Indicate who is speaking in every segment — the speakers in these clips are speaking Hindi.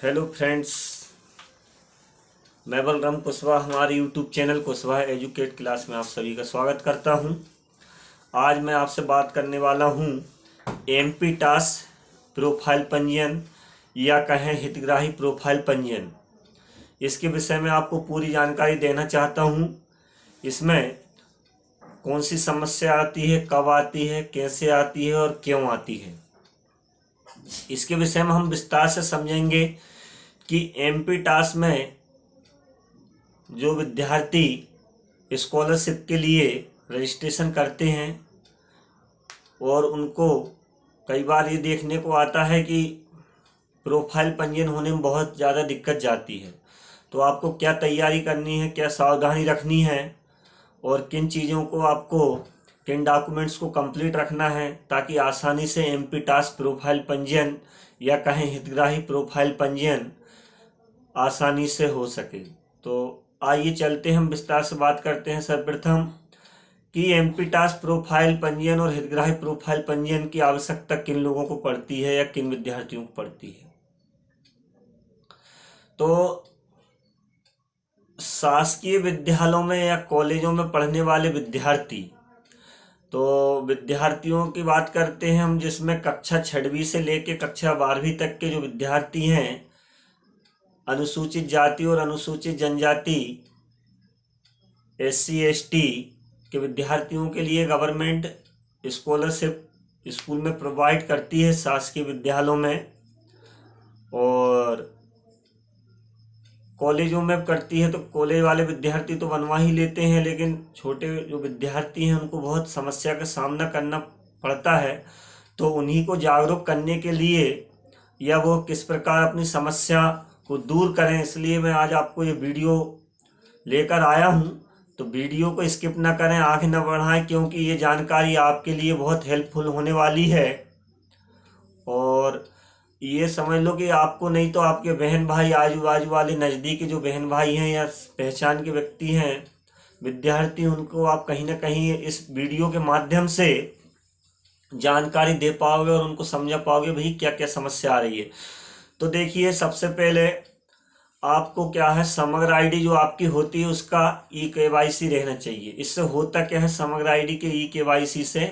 Speaker 1: हेलो फ्रेंड्स, मैं बलराम कुशवाहा हमारे YouTube channel Kushwaha educate class में आप सभी का स्वागत करता हूं। आज मैं आपसे बात करने वाला हूं एमपी टास प्रोफाइल पंजीयन या कहें हितग्राही प्रोफाइल पंजीयन। इसके विषय में आपको पूरी जानकारी देना चाहता हूं। इसमें कौन सी समस्या आती है, कब आती है, कैसे आती है और क्यों आती है, इसके विषय में हम विस्तार से समझेंगे कि एमपी टास में जो विद्यार्थी स्कॉलरशिप के लिए रजिस्ट्रेशन करते हैं और उनको कई बार ये देखने को आता है कि प्रोफाइल पंजीयन होने में बहुत ज़्यादा दिक्कत जाती है। तो आपको क्या तैयारी करनी है, क्या सावधानी रखनी है और किन चीज़ों को आपको, किन डॉक्यूमेंट्स को कंप्लीट रखना है ताकि आसानी से एमपी टास प्रोफाइल पंजीयन या कहें हितग्राही प्रोफाइल पंजीयन आसानी से हो सके। तो आइए चलते हैं, हम विस्तार से बात करते हैं सर्वप्रथम कि एमपी टास प्रोफाइल पंजीयन और हितग्राही प्रोफाइल पंजीयन की आवश्यकता किन लोगों को पड़ती है या किन विद्यार्थियों को पड़ती है। तो शासकीय विद्यालयों में या कॉलेजों में पढ़ने वाले विद्यार्थी, तो विद्यार्थियों की बात करते हैं हम, जिसमें कक्षा 6वीं से लेकर कक्षा 12वीं तक के जो विद्यार्थी हैं, अनुसूचित जाति और अनुसूचित जनजाति SC ST के विद्यार्थियों के लिए गवर्नमेंट स्कॉलरशिप स्कूल में प्रोवाइड करती है शासकीय विद्यालयों में, और कॉलेजों में करती है। तो कॉलेज वाले विद्यार्थी तो बनवा ही लेते हैं, लेकिन छोटे जो विद्यार्थी हैं उनको बहुत समस्या का सामना करना पड़ता है। तो उन्हीं को जागरूक करने के लिए या वो किस प्रकार अपनी समस्या को दूर करें, इसलिए मैं आज आपको ये वीडियो लेकर आया हूँ। तो वीडियो को स्किप ना करें, आगे ना बढ़ाएं, क्योंकि ये जानकारी आपके लिए बहुत हेल्पफुल होने वाली है। और ये समझ लो कि आपको नहीं तो आपके बहन भाई, आजू बाजू वाले नज़दीकी जो बहन भाई हैं या पहचान के व्यक्ति हैं, विद्यार्थी, उनको आप कहीं ना कहीं इस वीडियो के माध्यम से जानकारी दे पाओगे और उनको समझा पाओगे भाई क्या क्या समस्या आ रही है। तो देखिए, सबसे पहले आपको क्या है, समग्र आईडी जो आपकी होती है उसका KYC रहना चाहिए। इससे होता क्या है, समग्र आईडी के KYC से,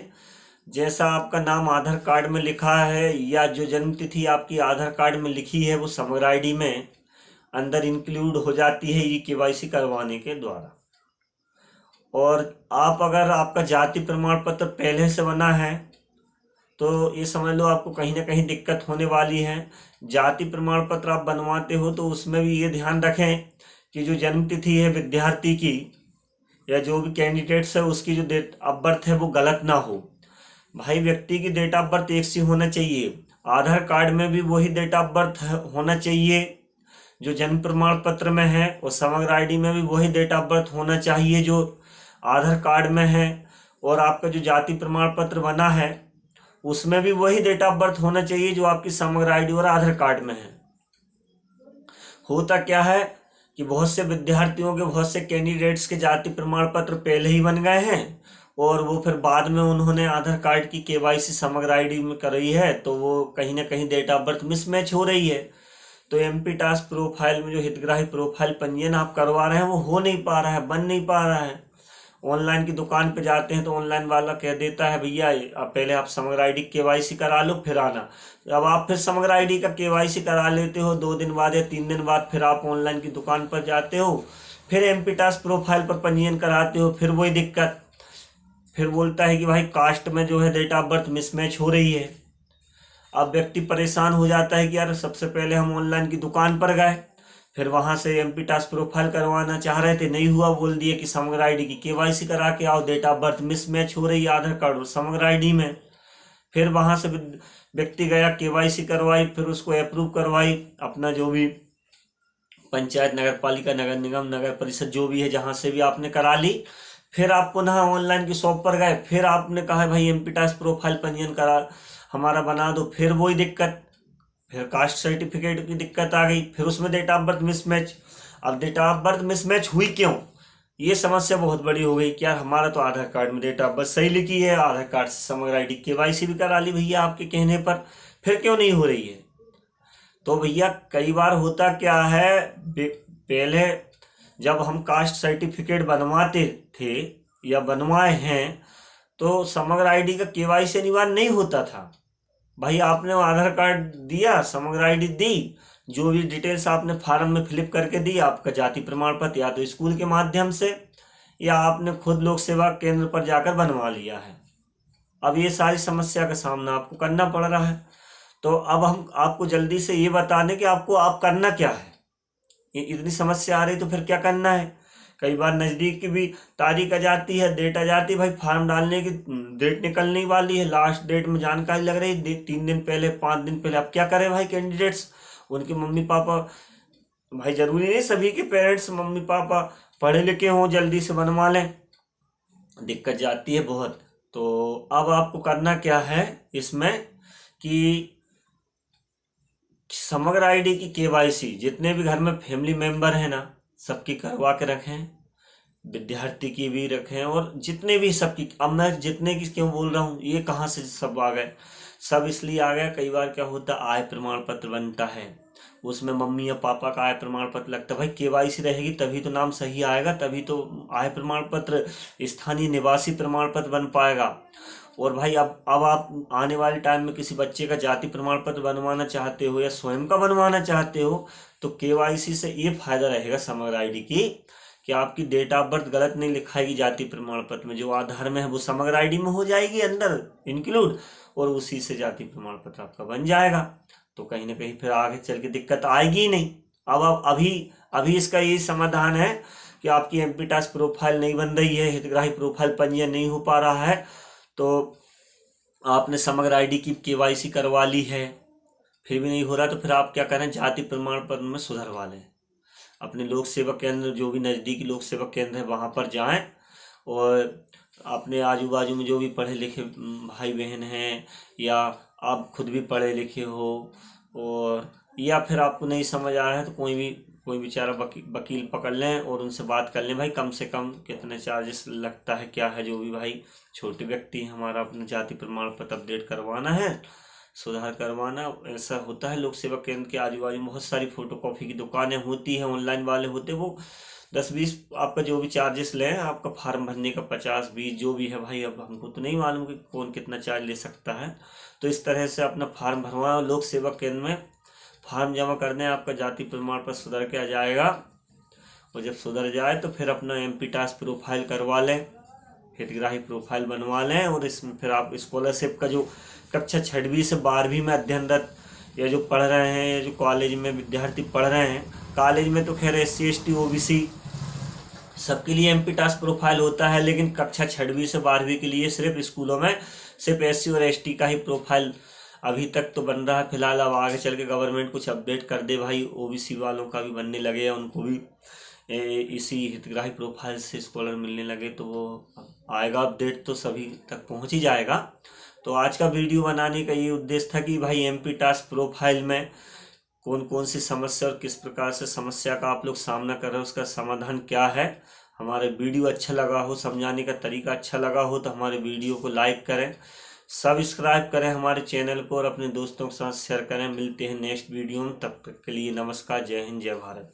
Speaker 1: जैसा आपका नाम आधार कार्ड में लिखा है या जो जन्म तिथि आपकी आधार कार्ड में लिखी है वो समग्र आईडी में अंदर इंक्लूड हो जाती है KYC करवाने के द्वारा। और आप अगर आपका जाति प्रमाण पत्र पहले से बना है तो ये समझ लो आपको कहीं ना कहीं दिक्कत होने वाली है। जाति प्रमाण पत्र आप बनवाते हो तो उसमें भी ये ध्यान रखें कि जो जन्म तिथि है विद्यार्थी की या जो भी कैंडिडेट्स है उसकी जो डेट ऑफ बर्थ है वो गलत ना हो। भाई, व्यक्ति की डेट ऑफ बर्थ एक सी होना चाहिए, आधार कार्ड में भी वही डेट ऑफ बर्थ होना चाहिए जो जन्म प्रमाण पत्र में है, और समग्र आईडी में भी वही डेट ऑफ बर्थ होना चाहिए जो आधार कार्ड में है, और आपका जो जाति प्रमाण पत्र बना है उसमें भी वही डेट ऑफ बर्थ होना चाहिए जो आपकी समग्र आईडी और आधार कार्ड में है। होता क्या है कि बहुत से विद्यार्थियों के, बहुत से कैंडिडेट्स के जाति प्रमाण पत्र पहले ही बन गए हैं और वो फिर बाद में उन्होंने आधार कार्ड की KYC समग्र आईडी में करी है, तो वो कहीं ना कहीं डेट ऑफ बर्थ मिसमैच हो रही है। तो एमपी टास प्रोफाइल में जो हितग्राही प्रोफाइल पंजीयन आप करवा रहे हैं वो हो नहीं पा रहा है, बन नहीं पा रहा है। ऑनलाइन की दुकान पे जाते हैं तो ऑनलाइन वाला कह देता है भैया आप पहले आप समग्र आईडी KYC करा लो फिर आना। अब आप फिर समग्र आईडी का KYC करा लेते हो, 2 दिन बाद या 3 दिन बाद फिर आप ऑनलाइन की दुकान पर जाते हो, फिर एमपी टास प्रोफाइल पर पंजीयन कराते हो, फिर वही दिक्कत, फिर बोलता है कि भाई कास्ट में जो है डेट ऑफ बर्थ मिसमैच हो रही है। अब व्यक्ति परेशान हो जाता है कि यार सबसे पहले हम ऑनलाइन की दुकान पर गए, फिर वहां से एमपी टास प्रोफाइल करवाना चाह रहे थे, नहीं हुआ, बोल दिए कि समग्र आईडी की KYC करा के आओ, डेट ऑफ बर्थ मिसमैच हो रही है आधार कार्ड और समग्र आईडी में। फिर वहां से व्यक्ति गया, KYC करवाई, फिर उसको अप्रूव करवाई, अपना जो भी पंचायत, नगर पालिका, नगर निगम, नगर परिषद जो भी है जहां से भी आपने करा ली। फिर आप पुनः ऑनलाइन की शॉप पर गए, फिर आपने कहा भाई एमपी टास प्रोफाइल पंजीयन करा हमारा बना दो, फिर वही दिक्कत, फिर कास्ट सर्टिफिकेट की दिक्कत आ गई, फिर उसमें डेट ऑफ बर्थ मिसमैच। अब डेट ऑफ बर्थ मिसमैच हुई क्यों, ये समस्या बहुत बड़ी हो गई। क्या हमारा तो आधार कार्ड में डेट ऑफ बर्थ सही लिखी है, आधार कार्ड से समग्र आईडी KYC भी करा ली भैया आपके कहने पर, फिर क्यों नहीं हो रही है। तो भैया कई बार होता क्या है, पहले जब हम कास्ट सर्टिफिकेट बनवाते थे या बनवाए हैं तो समग्र आईडी का केवाईसी अनिवार्य नहीं होता था। भाई आपने आधार कार्ड दिया, समग्र आईडी दी, जो भी डिटेल्स आपने फार्म में फिलअप करके दी, आपका जाति प्रमाण पत्र या तो स्कूल के माध्यम से या आपने खुद लोक सेवा केंद्र पर जाकर बनवा लिया है। अब ये सारी समस्या का सामना आपको करना पड़ रहा है। तो अब हम आपको जल्दी से ये बता दें कि आपको आप करना क्या है। ये इतनी समस्या आ रही तो फिर क्या करना है। कई बार नज़दीक की भी तारीख आ जाती है, डेट आ जाती है, भाई फार्म डालने की डेट निकलने वाली है, लास्ट डेट में जानकारी लग रही है 3 दिन पहले, 5 दिन पहले। अब क्या करें भाई, कैंडिडेट्स उनके मम्मी पापा, भाई जरूरी नहीं सभी के पेरेंट्स मम्मी पापा पढ़े लिखे हों, जल्दी से बनवा लें, दिक्कत जाती है बहुत। तो अब आपको करना क्या है इसमें कि समग्र आईडी की केवाईसी जितने भी घर में फैमिली मेंबर हैं ना, सबकी करवा के रखें, विद्यार्थी की भी रखें, और जितने भी सबकी। अब मैं जितने की क्यों बोल रहा हूँ, ये कहाँ से सब आ गए, सब इसलिए आ गया, कई बार क्या होता है आय प्रमाण पत्र बनता है, उसमें मम्मी या पापा का आय प्रमाण पत्र लगता है। भाई केवाईसी रहेगी तभी तो नाम सही आएगा, तभी तो आय प्रमाण पत्र, स्थानीय निवासी प्रमाण पत्र बन पाएगा। और भाई अब आप आने वाले टाइम में किसी बच्चे का जाति प्रमाण पत्र बनवाना चाहते हो या स्वयं का बनवाना चाहते हो तो केवाईसी से ये फायदा रहेगा समग्र आईडी की कि आपकी डेट ऑफ बर्थ गलत नहीं लिखाएगी जाति प्रमाण पत्र में, जो आधार में है वो समग्र आईडी में हो जाएगी अंदर इंक्लूड, और उसी से जाति प्रमाण पत्र आपका बन जाएगा। तो कहीं ना कहीं फिर आगे चल के दिक्कत आएगी ही नहीं। अब अभी इसका यही समाधान है कि आपकी एमपीटास प्रोफाइल नहीं बन रही है, हितग्राही प्रोफाइल पंजीयन नहीं हो पा रहा है, तो आपने समग्र आईडी की केवाईसी करवा ली है, फिर भी नहीं हो रहा, तो फिर आप क्या करें, जाति प्रमाण पत्र में सुधरवा लें। अपने लोक सेवा केंद्र, जो भी नज़दीकी लोक सेवा केंद्र है वहाँ पर जाएं, और अपने आजू बाजू में जो भी पढ़े लिखे भाई बहन हैं या आप खुद भी पढ़े लिखे हो, और या फिर आपको नहीं समझ आ रहा है तो कोई बेचारा वकील पकड़ लें और उनसे बात कर लें, भाई कम से कम कितने चार्जेस लगता है, क्या है, जो भी। भाई छोटे व्यक्ति हमारा अपना जाति प्रमाण पत्र अपडेट करवाना है, सुधार करवाना, ऐसा होता है। लोक सेवा केंद्र के आजू बाजू बहुत सारी फोटोकॉपी की दुकानें होती हैं, ऑनलाइन वाले होते हैं, वो 10-20 आपका जो भी चार्जेस लें, आपका फार्म भरने का 50-20 जो भी है भाई, अब हमको तो नहीं मालूम कि कौन कितना चार्ज ले सकता है। तो इस तरह से अपना फार्म भरवाएं और लोक सेवा केंद्र में फार्म जमा कर दें, आपका जाति प्रमाण पत्र सुधर के आ जाएगा। और जब सुधर जाए तो फिर अपना एमपीटास प्रोफाइल करवा लें, हितग्राही प्रोफाइल बनवा लें, और इसमें फिर आप स्कॉलरशिप का जो कक्षा 6वीं से 12वीं में अध्ययनरत या जो पढ़ रहे हैं या जो कॉलेज में विद्यार्थी पढ़ रहे हैं, कॉलेज में तो खैर SC ST OBC सबके लिए एमपीटास प्रोफाइल होता है, लेकिन कक्षा 6वीं से 12वीं के लिए सिर्फ स्कूलों में सिर्फ SC और ST का ही प्रोफाइल अभी तक तो बन रहा है फिलहाल। अब आगे चल के गवर्नमेंट कुछ अपडेट कर दे भाई, OBC वालों का भी बनने लगे, उनको भी इसी हितग्राही प्रोफाइल से स्कॉलर मिलने लगे, तो वो आएगा अपडेट, तो सभी तक पहुंच ही जाएगा। तो आज का वीडियो बनाने का ये उद्देश्य था कि भाई एमपीटास प्रोफाइल में कौन कौन सी समस्या और किस प्रकार से समस्या का आप लोग सामना कर रहे हो, उसका समाधान क्या है। हमारे वीडियो अच्छा लगा हो, समझाने का तरीका अच्छा लगा हो तो हमारे वीडियो को लाइक करें, सब्सक्राइब करें हमारे चैनल को, और अपने दोस्तों के साथ शेयर करें। मिलते हैं नेक्स्ट वीडियो में, तब तक के लिए नमस्कार, जय हिंद, जय भारत।